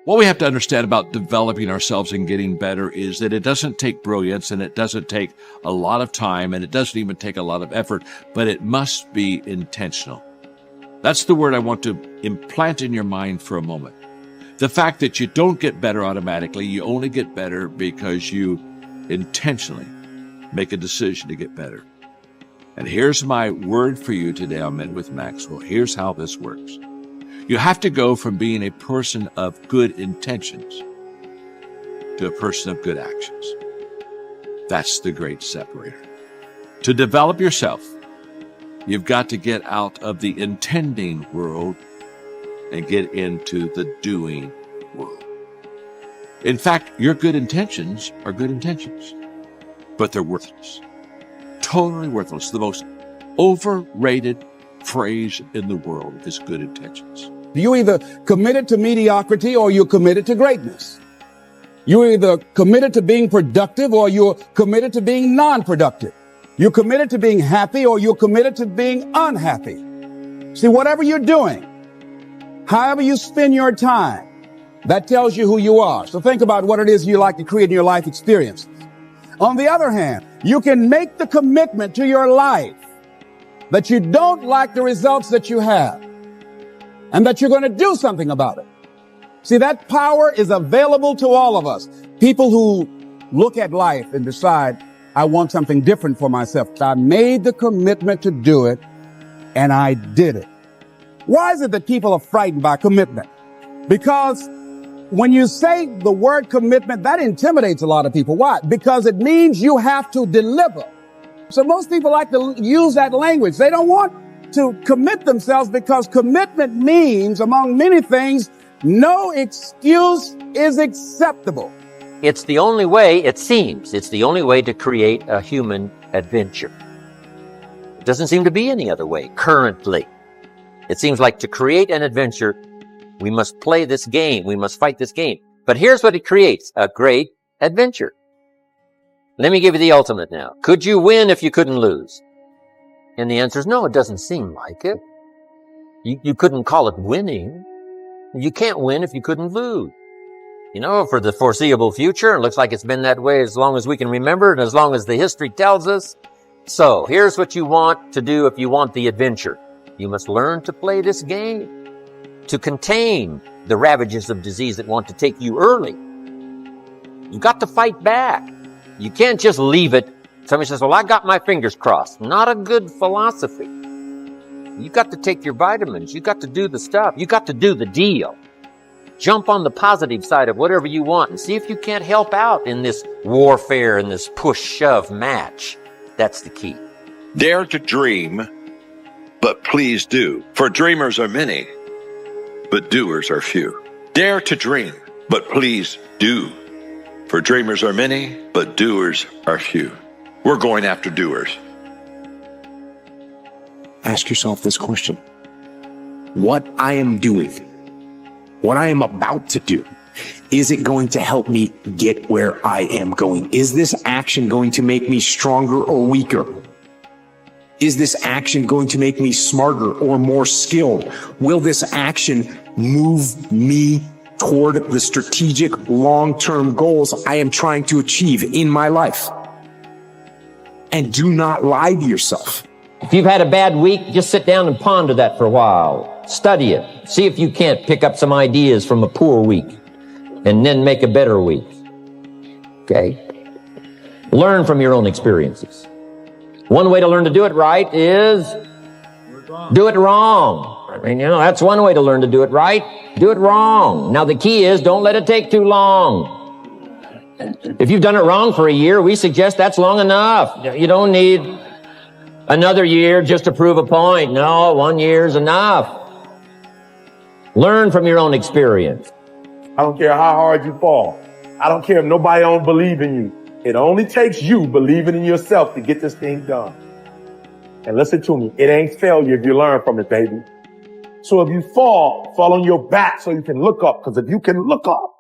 What we have to understand about developing ourselves and getting better is that it doesn't take brilliance, and it doesn't take a lot of time, and it doesn't even take a lot of effort, but it must be intentional. That's the word I want to implant in your mind for a moment. The fact that you don't get better automatically, you only get better because you intentionally make a decision to get better. And here's my word for you today on Men with Maxwell. Here's how this works. You have to go from being a person of good intentions to a person of good actions. That's the great separator. To develop yourself, you've got to get out of the intending world and get into the doing world. In fact, your good intentions are good intentions, but they're worthless. Totally worthless. The most overrated phrase in the world is good intentions. You're either committed to mediocrity or you're committed to greatness. You're either committed to being productive or you're committed to being non-productive. You're committed to being happy or you're committed to being unhappy. See, whatever you're doing, however you spend your time, that tells you who you are. So think about what it is you like to create in your life experiences. On the other hand, you can make the commitment to your life that you don't like the results that you have, and that you're going to do something about it. See, that power is available to all of us. People who look at life and decide, I want something different for myself. I made the commitment to do it, and I did it. Why is it that people are frightened by commitment? Because when you say the word commitment, that intimidates a lot of people. Why? Because it means you have to deliver. So most people like to use that language. They don't want to commit themselves because commitment means, among many things, no excuse is acceptable. It's the only way, it seems, it's the only way to create a human adventure. It doesn't seem to be any other way currently. It seems like to create an adventure, we must play this game, we must fight this game. But here's what it creates, a great adventure. Let me give you the ultimate now. Could you win if you couldn't lose? And the answer is no, it doesn't seem like it. You couldn't call it winning. You can't win if you couldn't lose. You know, for the foreseeable future, it looks like it's been that way as long as we can remember and as long as the history tells us. So, here's what you want to do if you want the adventure. You must learn to play this game, to contain the ravages of disease that want to take you early. You've got to fight back. You can't just leave it. Somebody says, well, I got my fingers crossed. Not a good philosophy. You got to take your vitamins. You got to do the stuff. You got to do the deal. Jump on the positive side of whatever you want and see if you can't help out in this warfare, in this push-shove match. That's the key. Dare to dream, but please do. For dreamers are many, but doers are few. Dare to dream, but please do. For dreamers are many, but doers are few. We're going after doers. Ask yourself this question. What I am doing, what I am about to do, is it going to help me get where I am going? Is this action going to make me stronger or weaker? Is this action going to make me smarter or more skilled? Will this action move me toward the strategic long-term goals I am trying to achieve in my life? And do not lie to yourself. If you've had a bad week, just sit down and ponder that for a while. Study it. See if you can't pick up some ideas from a poor week and then make a better week. Okay? Learn from your own experiences. One way to learn to do it right is do it wrong. I mean, that's one way to learn to do it right. Do it wrong. Now, the key is don't let it take too long. If you've done it wrong for a year, we suggest that's long enough. You don't need another year just to prove a point. No, 1 year is enough. Learn from your own experience. I don't care how hard you fall. I don't care if nobody don't believe in you. It only takes you believing in yourself to get this thing done. And listen to me, it ain't failure if you learn from it, baby. So if you fall on your back so you can look up. Because if you can look up,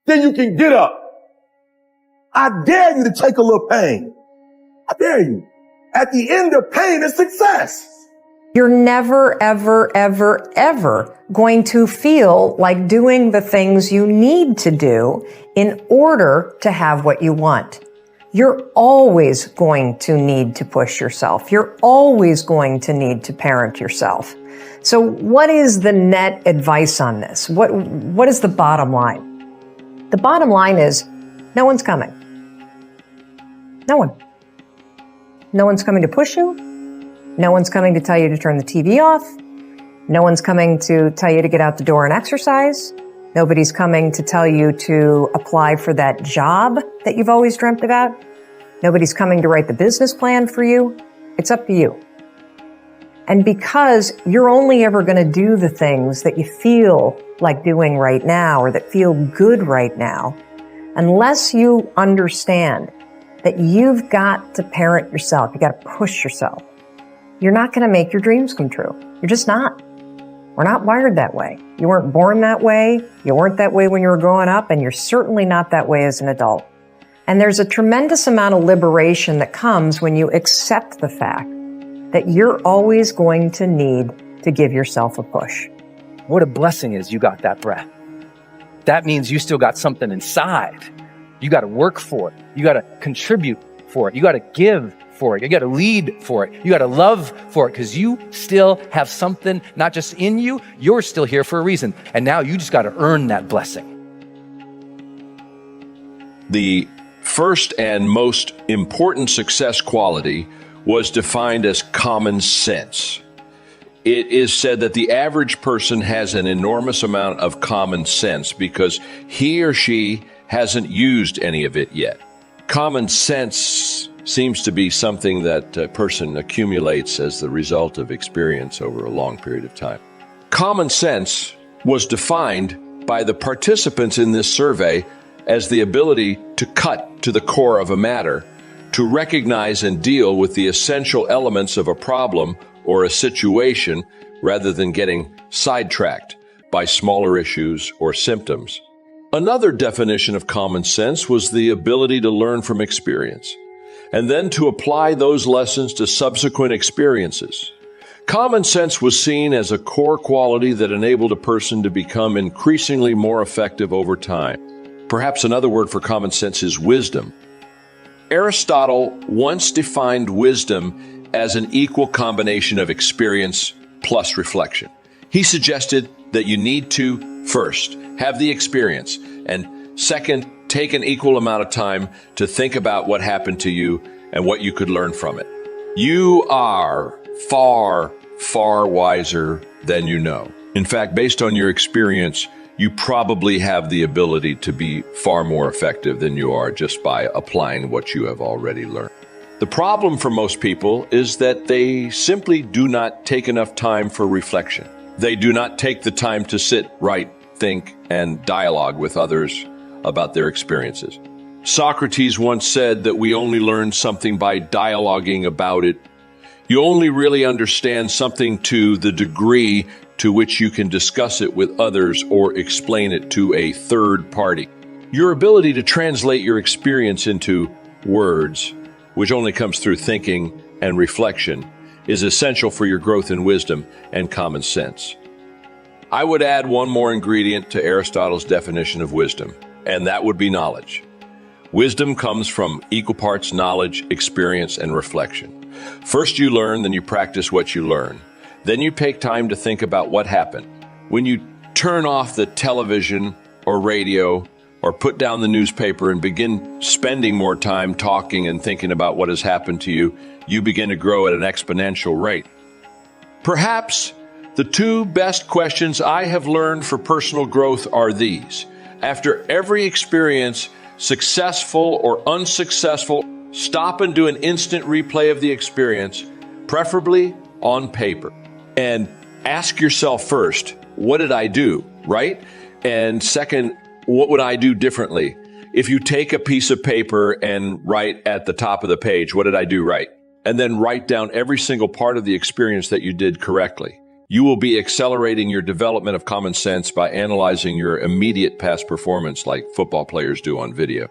then you can get up. I dare you to take a little pain. I dare you. At the end of pain is success. You're never, ever, ever, ever going to feel like doing the things you need to do in order to have what you want. You're always going to need to push yourself. You're always going to need to parent yourself. So what is the net advice on this? What is the bottom line? The bottom line is no one's coming. No one. No one's coming to push you. No one's coming to tell you to turn the TV off. No one's coming to tell you to get out the door and exercise. Nobody's coming to tell you to apply for that job that you've always dreamt about. Nobody's coming to write the business plan for you. It's up to you. And because you're only ever going to do the things that you feel like doing right now or that feel good right now, unless you understand that you've got to parent yourself, you got to push yourself, you're not going to make your dreams come true. You're just not. We're not wired that way. You weren't born that way. You weren't that way when you were growing up, and you're certainly not that way as an adult. And there's a tremendous amount of liberation that comes when you accept the fact that you're always going to need to give yourself a push. What a blessing is you got that breath. That means you still got something inside. You got to work for it. You got to contribute for it. You got to give for it. You got to lead for it. You got to love for it, because you still have something not just in you, you're still here for a reason. And now you just got to earn that blessing. The first and most important success quality was defined as common sense. It is said that the average person has an enormous amount of common sense because he or she hasn't used any of it yet. Common sense seems to be something that a person accumulates as the result of experience over a long period of time. Common sense was defined by the participants in this survey as the ability to cut to the core of a matter, to recognize and deal with the essential elements of a problem or a situation rather than getting sidetracked by smaller issues or symptoms. Another definition of common sense was the ability to learn from experience, and then to apply those lessons to subsequent experiences. Common sense was seen as a core quality that enabled a person to become increasingly more effective over time. Perhaps another word for common sense is wisdom. Aristotle once defined wisdom as an equal combination of experience plus reflection. He suggested that you need to, first, have the experience, and second, take an equal amount of time to think about what happened to you and what you could learn from it. You are far, far wiser than you know. In fact, based on your experience, you probably have the ability to be far more effective than you are just by applying what you have already learned. The problem for most people is that they simply do not take enough time for reflection. They do not take the time to sit, write, think, and dialogue with others about their experiences. Socrates once said that we only learn something by dialoguing about it. You only really understand something to the degree to which you can discuss it with others or explain it to a third party. Your ability to translate your experience into words, which only comes through thinking and reflection, is essential for your growth in wisdom and common sense. I would add one more ingredient to Aristotle's definition of wisdom, and that would be knowledge. Wisdom comes from equal parts knowledge, experience, and reflection. First you learn, then you practice what you learn. Then you take time to think about what happened. When you turn off the television or radio or put down the newspaper and begin spending more time talking and thinking about what has happened to you, you begin to grow at an exponential rate. Perhaps the two best questions I have learned for personal growth are these. After every experience, successful or unsuccessful, stop and do an instant replay of the experience, preferably on paper. And ask yourself first, what did I do, right? And second, what would I do differently? If you take a piece of paper and write at the top of the page, what did I do right? And then write down every single part of the experience that you did correctly. You will be accelerating your development of common sense by analyzing your immediate past performance like football players do on video.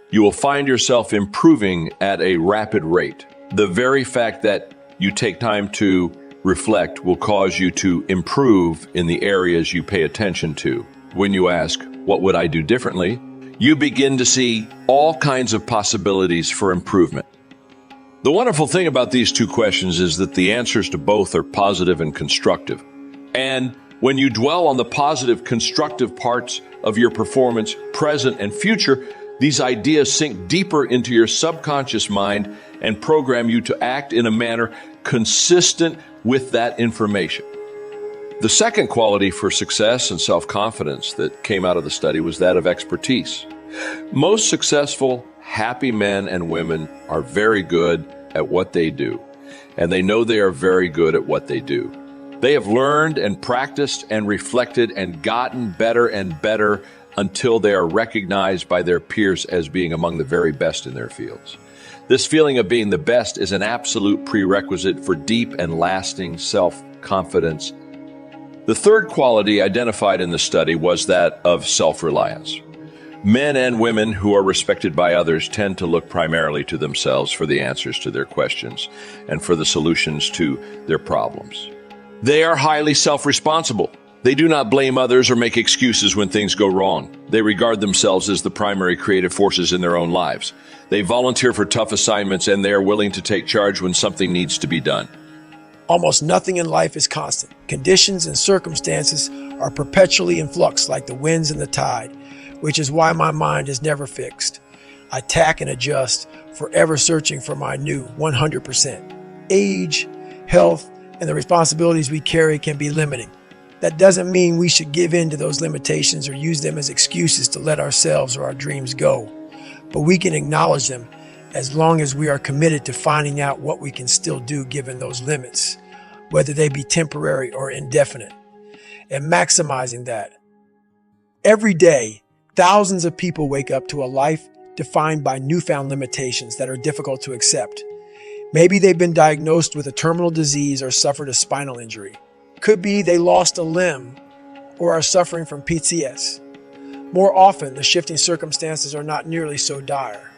You will find yourself improving at a rapid rate. The very fact that you take time to reflect will cause you to improve in the areas you pay attention to. When you ask, what would I do differently? You begin to see all kinds of possibilities for improvement. The wonderful thing about these two questions is that the answers to both are positive and constructive. And when you dwell on the positive, constructive parts of your performance, present and future, these ideas sink deeper into your subconscious mind and program you to act in a manner consistent with that information. The second quality for success and self-confidence that came out of the study was that of expertise. Most successful, happy men and women are very good at what they do, and they know they are very good at what they do. They have learned and practiced and reflected and gotten better and better until they are recognized by their peers as being among the very best in their fields. This feeling of being the best is an absolute prerequisite for deep and lasting self-confidence. The third quality identified in the study was that of self-reliance. Men and women who are respected by others tend to look primarily to themselves for the answers to their questions and for the solutions to their problems. They are highly self-responsible. They do not blame others or make excuses when things go wrong. They regard themselves as the primary creative forces in their own lives. They volunteer for tough assignments, and they are willing to take charge when something needs to be done. Almost nothing in life is constant. Conditions and circumstances are perpetually in flux like the winds and the tide, which is why my mind is never fixed. I tack and adjust, forever searching for my new 100%. Age, health, and the responsibilities we carry can be limiting. That doesn't mean we should give in to those limitations or use them as excuses to let ourselves or our dreams go. But we can acknowledge them as long as we are committed to finding out what we can still do given those limits, whether they be temporary or indefinite, and maximizing that. Every day, thousands of people wake up to a life defined by newfound limitations that are difficult to accept. Maybe they've been diagnosed with a terminal disease or suffered a spinal injury. Could be they lost a limb or are suffering from PTS. More often, the shifting circumstances are not nearly so dire.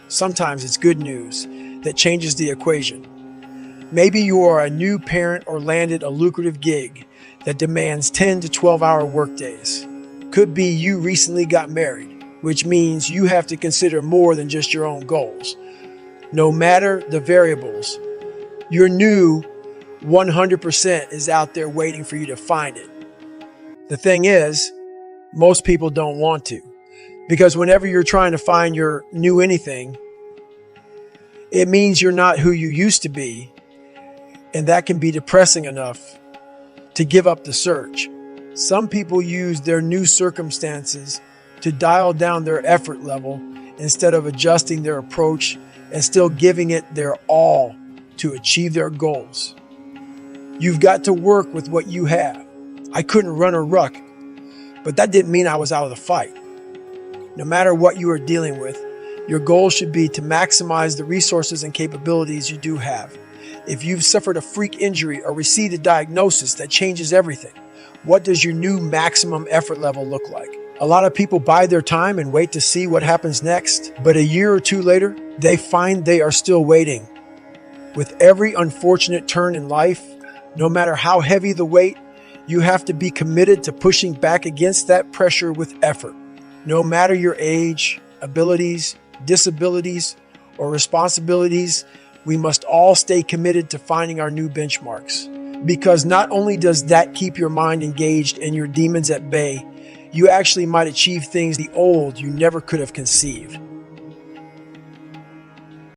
Sometimes it's good news that changes the equation. Maybe you are a new parent or landed a lucrative gig that demands 10 to 12-hour workdays. Could be you recently got married, which means you have to consider more than just your own goals. No matter the variables, your new 100% is out there waiting for you to find it. The thing is, most people don't want to, because whenever you're trying to find your new anything, it means you're not who you used to be, and that can be depressing enough to give up the search. Some people use their new circumstances to dial down their effort level instead of adjusting their approach and still giving it their all to achieve their goals. You've got to work with what you have. I couldn't run a ruck, but that didn't mean I was out of the fight. No matter what you are dealing with, your goal should be to maximize the resources and capabilities you do have. If you've suffered a freak injury or received a diagnosis that changes everything, what does your new maximum effort level look like? A lot of people bide their time and wait to see what happens next, but a year or two later, they find they are still waiting. With every unfortunate turn in life, no matter how heavy the weight, you have to be committed to pushing back against that pressure with effort. No matter your age, abilities, disabilities, or responsibilities, we must all stay committed to finding our new benchmarks. Because not only does that keep your mind engaged and your demons at bay, you actually might achieve things the old you never could have conceived.